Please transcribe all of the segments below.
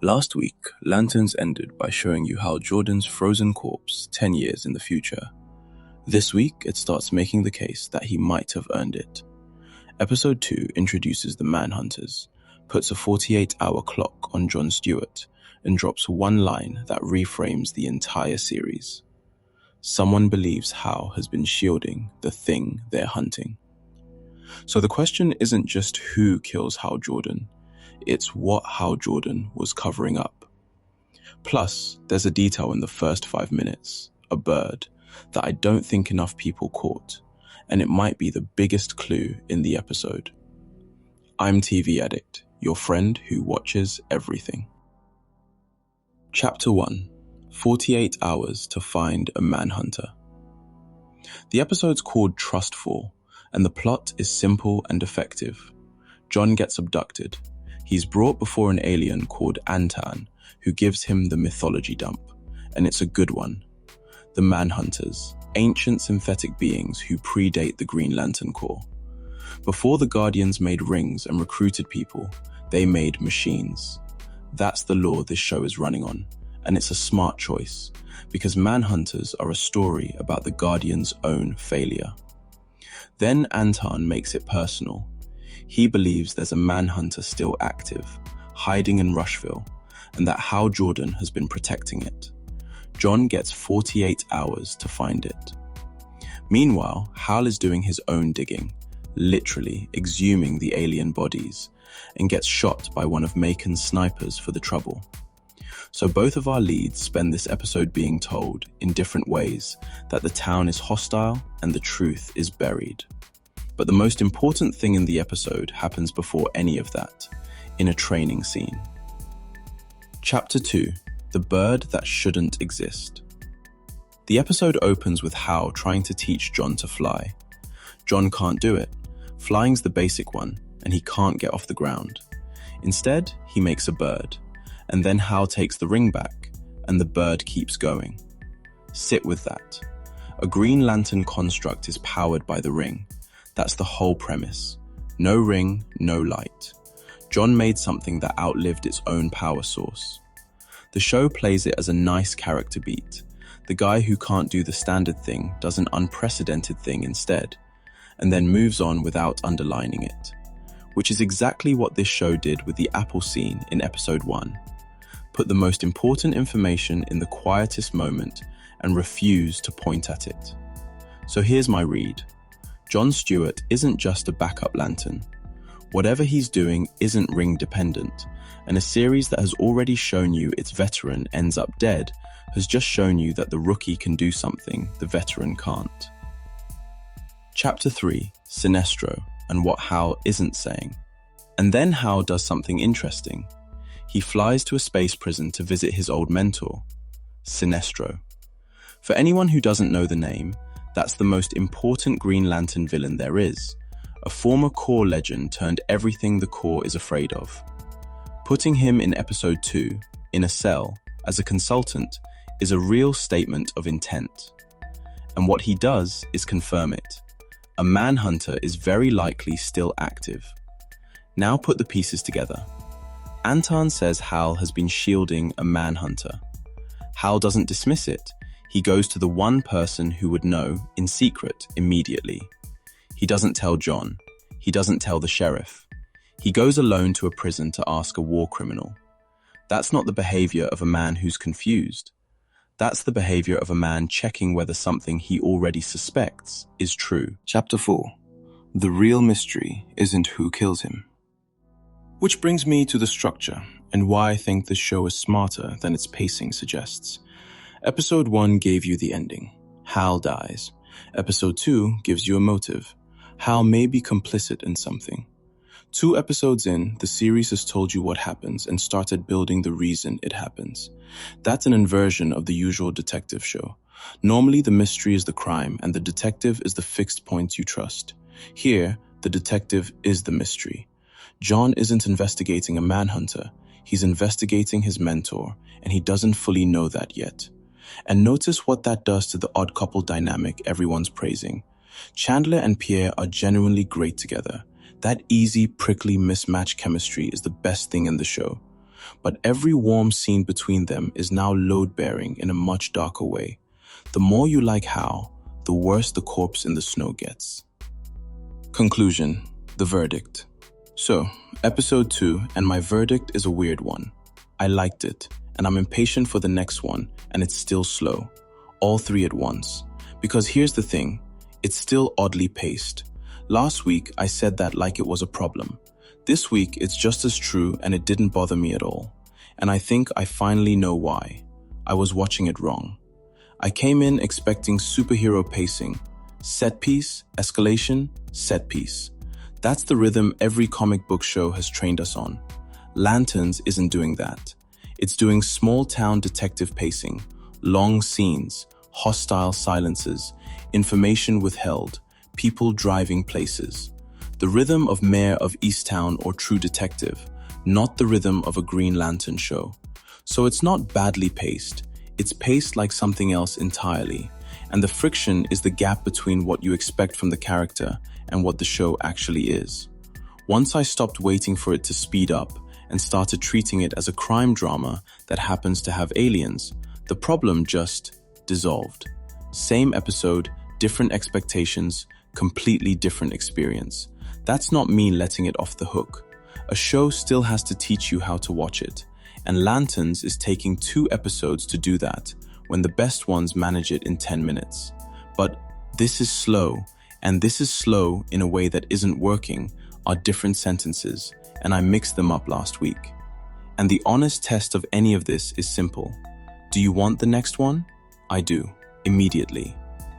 Last week, Lanterns ended by showing you Hal Jordan's frozen corpse 10 years in the future. This week, it starts making the case that he might have earned it. Episode 2 introduces the Manhunters, puts a 48-hour clock on John Stewart, and drops one line that reframes the entire series. Someone believes Hal has been shielding the thing they're hunting. So the question isn't just who kills Hal Jordan, it's what Hal Jordan was covering up. Plus, there's a detail in the first 5 minutes, a bird, that I don't think enough people caught, and it might be the biggest clue in the episode. I'm TV Addict, your friend who watches everything. Chapter 1, 48 Hours to Find a Manhunter. The episode's called Trustful, and the plot is simple and effective. John gets abducted. He's brought before an alien called Antaan, who gives him the mythology dump, and it's a good one. The Manhunters, ancient synthetic beings who predate the Green Lantern Corps. Before the Guardians made rings and recruited people, they made machines. That's the law this show is running on, and it's a smart choice, because Manhunters are a story about the Guardians' own failure. Then Antaan makes it personal. He believes there's a Manhunter still active, hiding in Rushville, and that Hal Jordan has been protecting it. John gets 48 hours to find it. Meanwhile, Hal is doing his own digging, literally exhuming the alien bodies, and gets shot by one of Macon's snipers for the trouble. So both of our leads spend this episode being told, in different ways, that the town is hostile and the truth is buried. But the most important thing in the episode happens before any of that, in a training scene. Chapter 2, The Bird That Shouldn't Exist. The episode opens with Hal trying to teach John to fly. John can't do it. Flying's the basic one, and he can't get off the ground. Instead, he makes a bird, and then Hal takes the ring back, and the bird keeps going. Sit with that. A Green Lantern construct is powered by the ring. That's the whole premise. No ring, no light. John made something that outlived its own power source. The show plays it as a nice character beat. The guy who can't do the standard thing does an unprecedented thing instead, and then moves on without underlining it. Which is exactly what this show did with the apple scene in episode 1. Put the most important information in the quietest moment and refuse to point at it. So here's my read. John Stewart isn't just a backup lantern. Whatever he's doing isn't ring dependent, and a series that has already shown you its veteran ends up dead has just shown you that the rookie can do something the veteran can't. Chapter 3, Sinestro, and what Hal isn't saying. And then Hal does something interesting. He flies to a space prison to visit his old mentor, Sinestro. For anyone who doesn't know the name, that's the most important Green Lantern villain there is. A former Corps legend turned everything the Corps is afraid of. Putting him in episode 2, in a cell, as a consultant, is a real statement of intent. And what he does is confirm it. A Manhunter is very likely still active. Now put the pieces together. Antaan says Hal has been shielding a Manhunter. Hal doesn't dismiss it. He goes to the one person who would know, in secret, immediately. He doesn't tell John. He doesn't tell the sheriff. He goes alone to a prison to ask a war criminal. That's not the behavior of a man who's confused. That's the behavior of a man checking whether something he already suspects is true. Chapter 4. The real mystery isn't who kills him. Which brings me to the structure, and why I think this show is smarter than its pacing suggests. Episode 1 gave you the ending. Hal dies. Episode 2 gives you a motive. Hal may be complicit in something. 2 episodes in, the series has told you what happens and started building the reason it happens. That's an inversion of the usual detective show. Normally, the mystery is the crime, and the detective is the fixed points you trust. Here, the detective is the mystery. John isn't investigating a Manhunter. He's investigating his mentor, and he doesn't fully know that yet. And notice what that does to the odd couple dynamic everyone's praising. Chandler and Pierre are genuinely great together. That easy, prickly mismatch chemistry is the best thing in the show. but every warm scene between them is now load-bearing in a much darker way. The more you like Hal, the worse the corpse in the snow gets. Conclusion, the verdict. So, episode 2, and my verdict is a weird one. I liked it, and I'm impatient for the next one, and it's still slow. All 3 at once. Because here's the thing, it's still oddly paced. Last week, I said that like it was a problem. This week, it's just as true, and it didn't bother me at all. And I think I finally know why. I was watching it wrong. I came in expecting superhero pacing. Set piece, escalation, set piece. That's the rhythm every comic book show has trained us on. Lanterns isn't doing that. It's doing small-town detective pacing, long scenes, hostile silences, information withheld, people driving places. The rhythm of Mayor of Easttown or True Detective, not the rhythm of a Green Lantern show. So it's not badly paced. It's paced like something else entirely, and the friction is the gap between what you expect from the character and what the show actually is. Once I stopped waiting for it to speed up and started treating it as a crime drama that happens to have aliens, the problem just dissolved. Same episode, different expectations, completely different experience. That's not me letting it off the hook. A show still has to teach you how to watch it, and Lanterns is taking 2 episodes to do that, when the best ones manage it in 10 minutes. But this is slow, and this is slow in a way that isn't working are different sentences, and I mixed them up last week. And the honest test of any of this is simple. Do you want the next one? I do, immediately.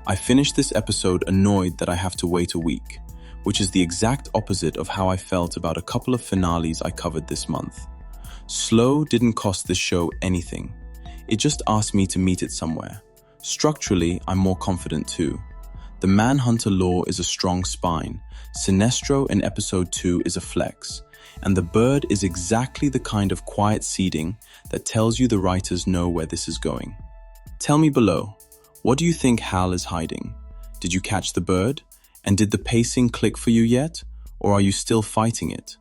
I finished this episode annoyed that I have to wait a week, which is the exact opposite of how I felt about a couple of finales I covered this month. Slow didn't cost this show anything. It just asked me to meet it somewhere. Structurally, I'm more confident too. The Manhunter lore is a strong spine. Sinestro in episode 2 is a flex. And the bird is exactly the kind of quiet seeding that tells you the writers know where this is going. Tell me below, what do you think Hal is hiding? Did you catch the bird? And did the pacing click for you yet? Or are you still fighting it?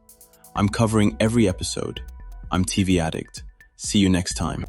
I'm covering every episode. I'm TV Addict. See you next time.